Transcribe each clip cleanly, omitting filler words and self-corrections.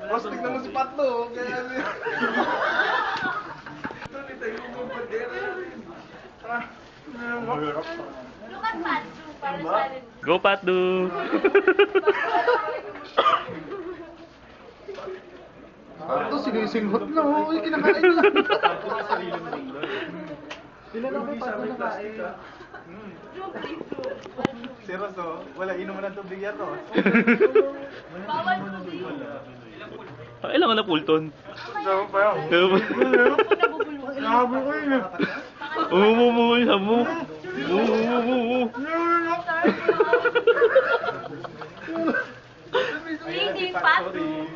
Boss, tignan mo si Patlo. Kaya ito, nitayo mo yung bandera. Look at Patsu para challenge. Go, Patdu! Ito, sinisinghot na. Oo, kinakain na. Ilan na may Patlo na kain? Seryoso, wala inuman ng tubig yan to. Bawal tubig. Kailangan na Fulton. Sabi pa yan. Sabi ko yun. Samu. Hindi, Patsu.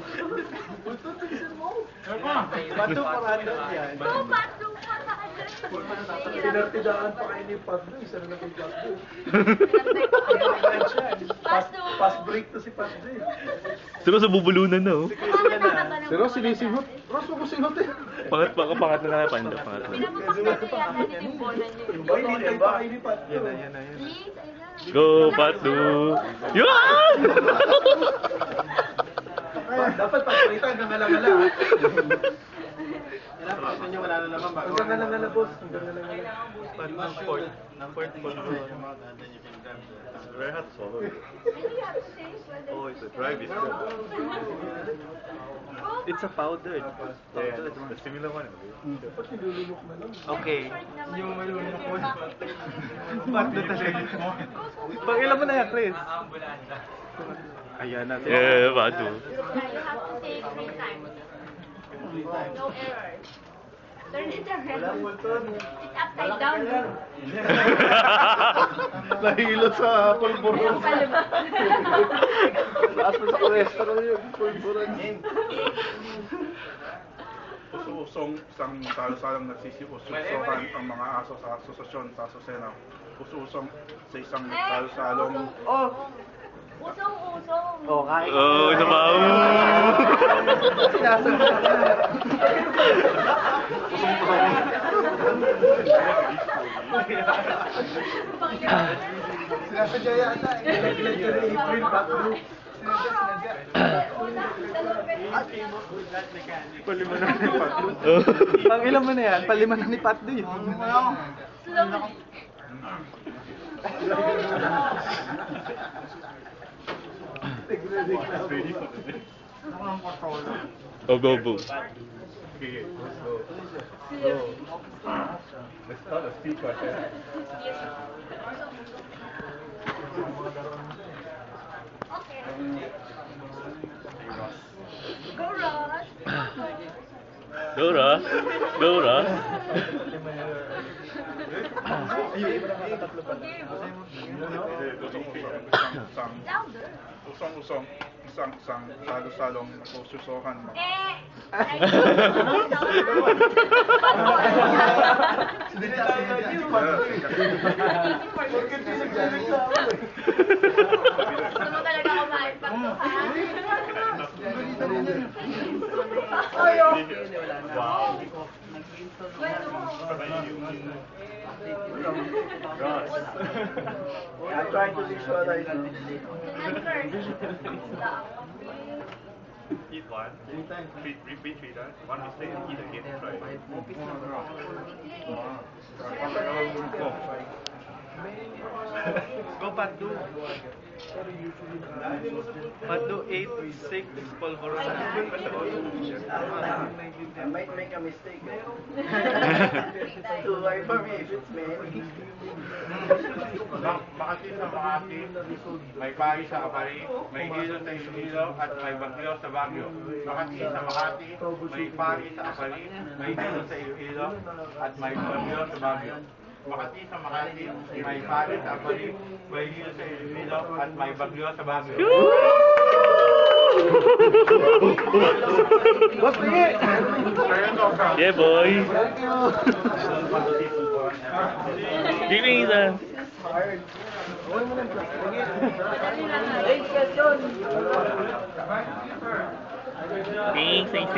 Bato pa yan. Go, Patsu. Pinartidaan pa kayo ni Patlo. Isa na lang kay Patlo. Patsu. Fast break to si Patlo. Siguro sa bubulunan na, oh. Pero sinisinghot. Ross, huwag ko singhot eh. Pangat na nga, Pando. Pangat na. Pinapapagkati yata nila yung bola niyo. Ay, hindi pa kayo ni Patlo. Please, ayun. Go, Patdu! Yan! Dapat pagpalitan hanggang alang-ala. Pakita nyo, wala na naman bago. Hanggang alang-ala, boss. Hanggang alang-ala. Very hard to swallow. And you have to taste whether Oh, it's a dry biscuit. It's a powder. Yeah, the similar one. Dapat nilulunok na lang. Okay. Yung malulunok mo. Patlo talaga. Pag ilan mo na yan, Chris? Ayan na. Yeah, Patdu. you have to take 3 times. No error. Turn it around. It's upside down. Nahilo sa pulburon. Yung palibot. Lahat mo sa cholesterol yun. Pulburon. Uso-usong isang salo-salong nagsisiususohan ang mga aso sa asosasyon sa Asusena. Uso-usong sa isang salo-salong Usong-usong. Oh, ito ba? Sinasadya yata. Nilaglag ka ni April, Patlo. Sinadya. Palima na ni Patlo. Pang ilan mo na yan? Palima na ni Patlo yun. Slowly. Oh, go. Okay, let's go. Let's start a speed contest. Okay. Go, Ross. Go, Ross. Go, Ross. Louder. usong-usong isang salo-salong nagsususohan mga Ano talaga kumain pag Wow. I'm trying to visualize. Eat one. Repeat 3 times. One mistake and eat again. Try. Go Patlo. Patlo 8-6 Polvoron. I might make a mistake. Too hard for me if it's me. Makati sa Makati, may pari sa Kapari, may hilo sa Iloilo, at may bagyo sa Baguio. Makati sa Makati, may pari sa Kapari, may hilo sa Iloilo, at may bagyo sa Baguio. Makati sa Makati, may pari sa Kapari, may hilo sa Iloilo, at may bagyo sa Baguio. Yeah, boy. Give me the... Thanks.